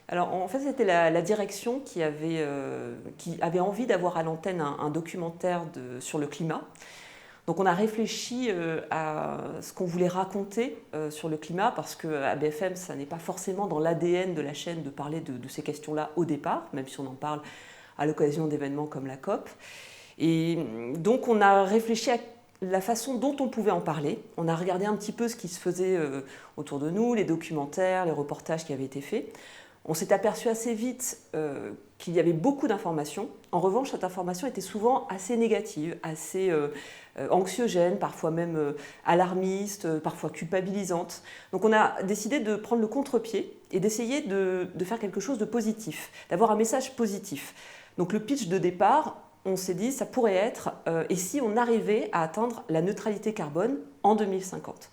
Alors en fait, c'était la direction qui avait envie d'avoir à l'antenne un documentaire sur le climat. Donc on a réfléchi à ce qu'on voulait raconter sur le climat, parce qu'à BFM, ça n'est pas forcément dans l'ADN de la chaîne de parler de ces questions-là au départ, même si on en parle à l'occasion d'événements comme la COP. Et donc on a réfléchi à la façon dont on pouvait en parler. On a regardé un petit peu ce qui se faisait autour de nous, les documentaires, les reportages qui avaient été faits. On s'est aperçu assez vite qu'il y avait beaucoup d'informations. En revanche, cette information était souvent assez négative, assez anxiogène, parfois même alarmiste, parfois culpabilisante. Donc on a décidé de prendre le contre-pied et d'essayer de faire quelque chose de positif, d'avoir un message positif. Donc le pitch de départ, on s'est dit, ça pourrait être et si on arrivait à atteindre la neutralité carbone en 2050.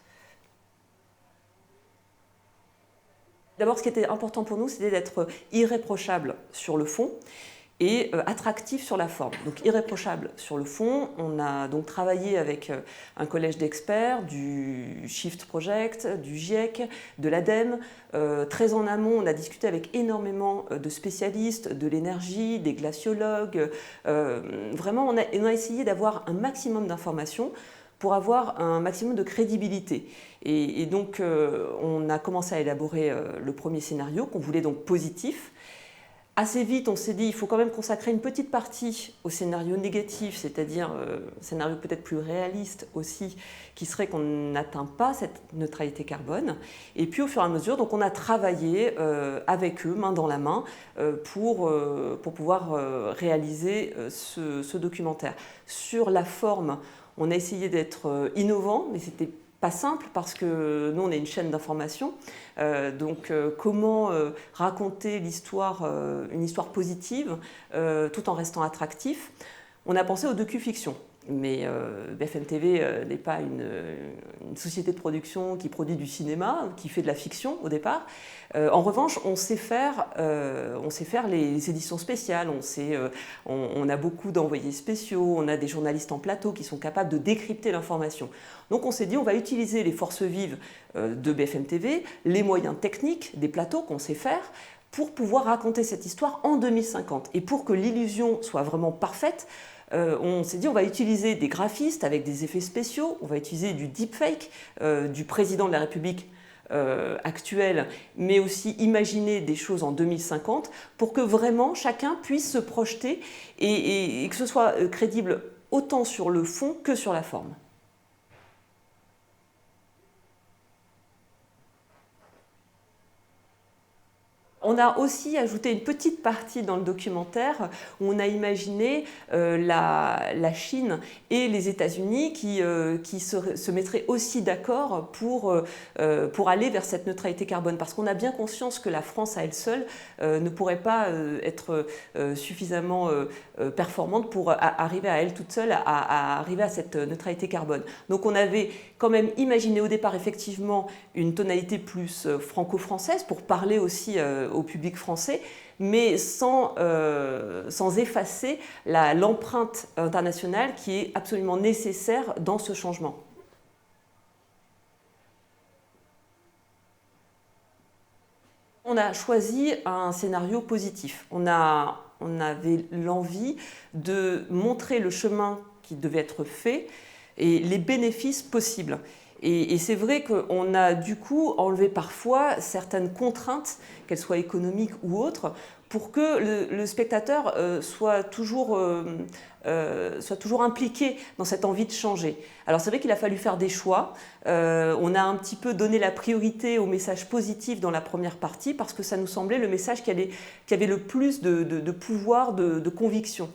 D'abord, ce qui était important pour nous, c'était d'être irréprochable sur le fond et attractif sur la forme. Donc irréprochable sur le fond, on a donc travaillé avec un collège d'experts du Shift Project, du GIEC, de l'ADEME. Très en amont, on a discuté avec énormément de spécialistes de l'énergie, des glaciologues. Vraiment, on a essayé d'avoir un maximum d'informations pour avoir un maximum de crédibilité. Et donc, on a commencé à élaborer le premier scénario, qu'on voulait donc positif. Assez vite, on s'est dit il faut quand même consacrer une petite partie au scénario négatif, c'est-à-dire un scénario peut-être plus réaliste aussi, qui serait qu'on n'atteint pas cette neutralité carbone. Et puis au fur et à mesure, donc on a travaillé avec eux, main dans la main, pour pouvoir réaliser ce documentaire. Sur la forme, on a essayé d'être innovant, mais c'était pas simple parce que nous on est une chaîne d'information, donc comment raconter l'histoire, une histoire positive tout en restant attractif. On a pensé au docu-fiction, mais BFM TV n'est pas une société de production qui produit du cinéma, qui fait de la fiction au départ. En revanche, on sait faire les éditions spéciales, on a beaucoup d'envoyés spéciaux, on a des journalistes en plateau qui sont capables de décrypter l'information. Donc on s'est dit on va utiliser les forces vives de BFM TV, les moyens techniques des plateaux qu'on sait faire, pour pouvoir raconter cette histoire en 2050. Et pour que l'illusion soit vraiment parfaite, on s'est dit on va utiliser des graphistes avec des effets spéciaux, on va utiliser du deepfake du président de la République actuel, mais aussi imaginer des choses en 2050 pour que vraiment chacun puisse se projeter et que ce soit crédible autant sur le fond que sur la forme. On a aussi ajouté une petite partie dans le documentaire où on a imaginé la Chine et les États-Unis qui se mettraient aussi d'accord pour aller vers cette neutralité carbone. Parce qu'on a bien conscience que la France à elle seule ne pourrait pas être suffisamment performante pour arriver à elle toute seule à arriver à cette neutralité carbone. Donc on avait quand même imaginé au départ effectivement une tonalité plus franco-française pour parler aussi au public français, mais sans effacer l'empreinte internationale qui est absolument nécessaire dans ce changement. On a choisi un scénario positif. On avait l'envie de montrer le chemin qui devait être fait et les bénéfices possibles. Et c'est vrai qu'on a du coup enlevé parfois certaines contraintes, qu'elles soient économiques ou autres, pour que le spectateur soit toujours impliqué dans cette envie de changer. Alors c'est vrai qu'il a fallu faire des choix. On a un petit peu donné la priorité au message positif dans la première partie parce que ça nous semblait le message qui avait le plus de pouvoir, de conviction.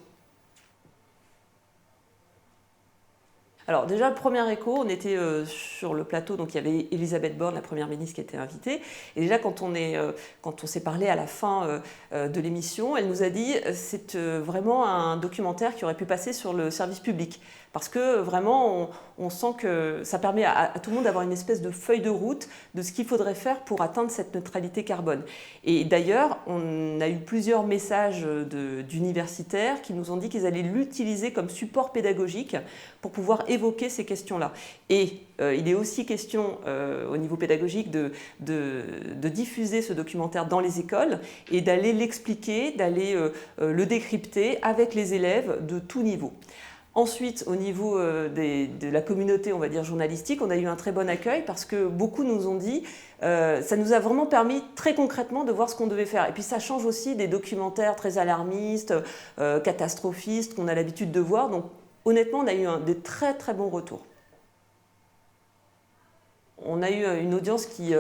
Alors déjà, le premier écho, on était sur le plateau, donc il y avait Elisabeth Borne, la première ministre, qui était invitée. Et déjà, quand on s'est parlé à la fin de l'émission, elle nous a dit c'est vraiment un documentaire qui aurait pu passer sur le service public. Parce que vraiment, on sent que ça permet à tout le monde d'avoir une espèce de feuille de route de ce qu'il faudrait faire pour atteindre cette neutralité carbone. Et d'ailleurs, on a eu plusieurs messages d'universitaires qui nous ont dit qu'ils allaient l'utiliser comme support pédagogique pour pouvoir évoquer ces questions-là. Et il est aussi question au niveau pédagogique de diffuser ce documentaire dans les écoles et d'aller l'expliquer, d'aller le décrypter avec les élèves de tout niveau. Ensuite, au niveau de la communauté, on va dire journalistique, on a eu un très bon accueil parce que beaucoup nous ont dit, ça nous a vraiment permis très concrètement de voir ce qu'on devait faire. Et puis ça change aussi des documentaires très alarmistes, catastrophistes qu'on a l'habitude de voir. Donc honnêtement, on a eu des très très bons retours. On a eu une audience qui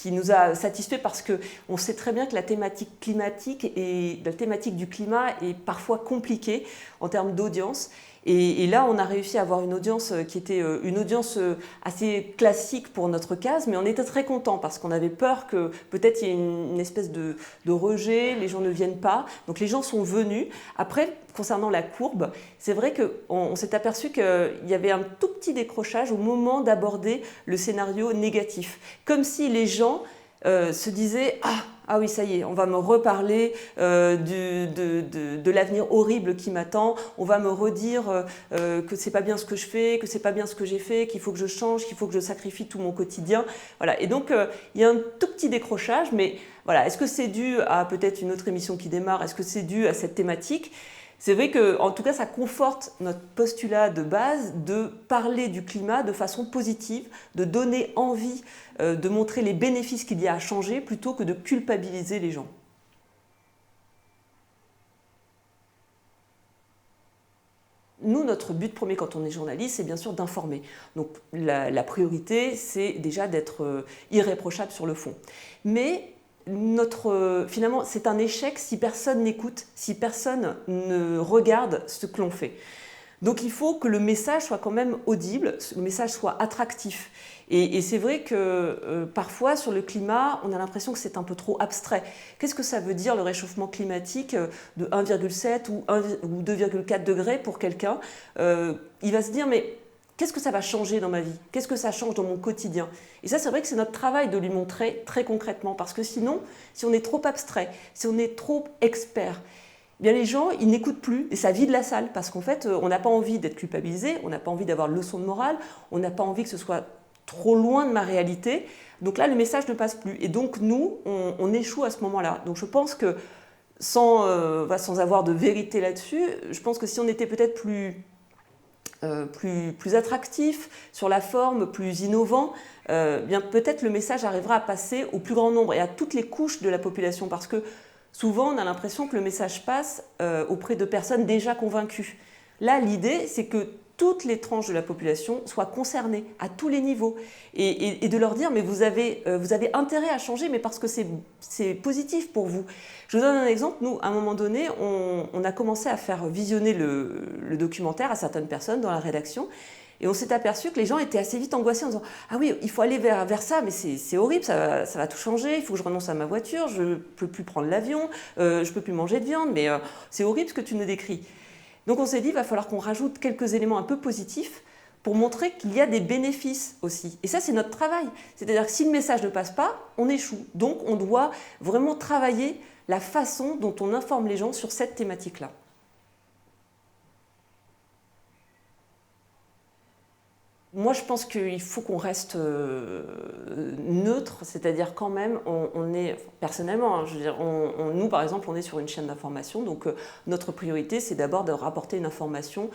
nous a satisfait parce qu'on sait très bien que la thématique climatique et la thématique du climat est parfois compliquée en termes d'audience. Et là, on a réussi à avoir une audience qui était une audience assez classique pour notre case, mais on était très contents parce qu'on avait peur que peut-être il y ait une espèce de rejet, les gens ne viennent pas. Donc les gens sont venus. Après, concernant la courbe, c'est vrai qu'on s'est aperçu qu'il y avait un tout petit décrochage au moment d'aborder le scénario négatif. Comme si les gens se disaient « Ah oui, ça y est, on va me reparler de l'avenir horrible qui m'attend, on va me redire que c'est pas bien ce que je fais, que c'est pas bien ce que j'ai fait, qu'il faut que je change, qu'il faut que je sacrifie tout mon quotidien. » Voilà. Et donc, il y a un tout petit décrochage, mais voilà, est-ce que c'est dû à peut-être une autre émission qui démarre? Est-ce que c'est dû à cette thématique? C'est vrai qu'en tout cas, ça conforte notre postulat de base de parler du climat de façon positive, de donner envie de montrer les bénéfices qu'il y a à changer plutôt que de culpabiliser les gens. Nous, notre but premier quand on est journaliste, c'est bien sûr d'informer. Donc la priorité, c'est déjà d'être irréprochable sur le fond. Mais finalement, c'est un échec si personne n'écoute, si personne ne regarde ce que l'on fait. Donc il faut que le message soit quand même audible, que le message soit attractif. Et c'est vrai que parfois sur le climat, on a l'impression que c'est un peu trop abstrait. Qu'est-ce que ça veut dire le réchauffement climatique de 1,7 ou 2,4 degrés pour quelqu'un? Il va se dire mais qu'est-ce que ça va changer dans ma vie? Qu'est-ce que ça change dans mon quotidien? Et ça, c'est vrai que c'est notre travail de lui montrer très concrètement. Parce que sinon, si on est trop abstrait, si on est trop expert, eh bien les gens, ils n'écoutent plus et ça vide la salle. Parce qu'en fait, on n'a pas envie d'être culpabilisé, on n'a pas envie d'avoir leçon de morale, on n'a pas envie que ce soit trop loin de ma réalité. Donc là, le message ne passe plus. Et donc, nous, on échoue à ce moment-là. Donc je pense que, sans avoir de vérité là-dessus, je pense que si on était peut-être plus attractif sur la forme, plus innovant, bien peut-être le message arrivera à passer au plus grand nombre et à toutes les couches de la population parce que souvent on a l'impression que le message passe auprès de personnes déjà convaincues. Là, l'idée, c'est que toutes les tranches de la population soient concernées à tous les niveaux et de leur dire mais vous avez intérêt à changer mais parce que c'est positif pour vous. Je vous donne un exemple, nous à un moment donné on a commencé à faire visionner le documentaire à certaines personnes dans la rédaction et on s'est aperçu que les gens étaient assez vite angoissés en disant « Ah oui, il faut aller vers ça, mais c'est horrible, ça va tout changer, il faut que je renonce à ma voiture, je ne peux plus prendre l'avion, je ne peux plus manger de viande, mais c'est horrible ce que tu nous décris. » Donc on s'est dit, il va falloir qu'on rajoute quelques éléments un peu positifs pour montrer qu'il y a des bénéfices aussi. Et ça, c'est notre travail. C'est-à-dire que si le message ne passe pas, on échoue. Donc on doit vraiment travailler la façon dont on informe les gens sur cette thématique-là. Moi, je pense qu'il faut qu'on reste neutre, c'est-à-dire quand même, on est, personnellement, hein, je veux dire, nous par exemple, on est sur une chaîne d'information, donc notre priorité, c'est d'abord de rapporter une information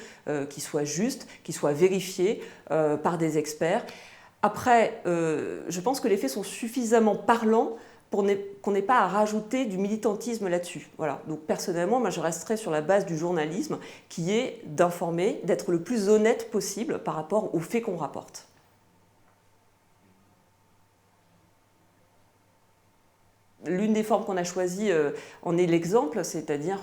qui soit juste, qui soit vérifiée par des experts. Après, je pense que les faits sont suffisamment parlants pour qu'on n'ait pas à rajouter du militantisme là-dessus. Voilà. Donc personnellement, moi, je resterai sur la base du journalisme qui est d'informer, d'être le plus honnête possible par rapport aux faits qu'on rapporte. L'une des formes qu'on a choisies en est l'exemple, c'est-à-dire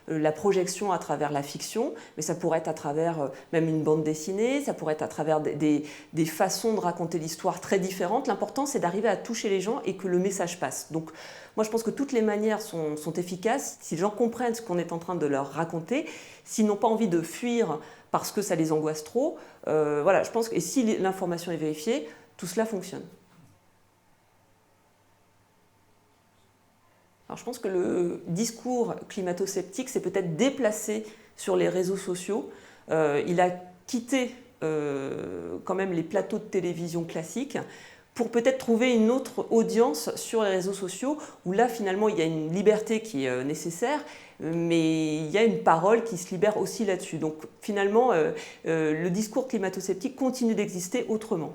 la projection à travers la fiction, mais ça pourrait être à travers même une bande dessinée, ça pourrait être à travers des façons de raconter l'histoire très différentes. L'important, c'est d'arriver à toucher les gens et que le message passe. Donc, moi, je pense que toutes les manières sont efficaces. Si les gens comprennent ce qu'on est en train de leur raconter, s'ils n'ont pas envie de fuir parce que ça les angoisse trop, voilà, je pense que, et si l'information est vérifiée, tout cela fonctionne. Alors, je pense que le discours climato-sceptique s'est peut-être déplacé sur les réseaux sociaux. Il a quitter quand même les plateaux de télévision classiques pour peut-être trouver une autre audience sur les réseaux sociaux, où là finalement il y a une liberté qui est nécessaire, mais il y a une parole qui se libère aussi là-dessus. Donc finalement, le discours climato-sceptique continue d'exister autrement.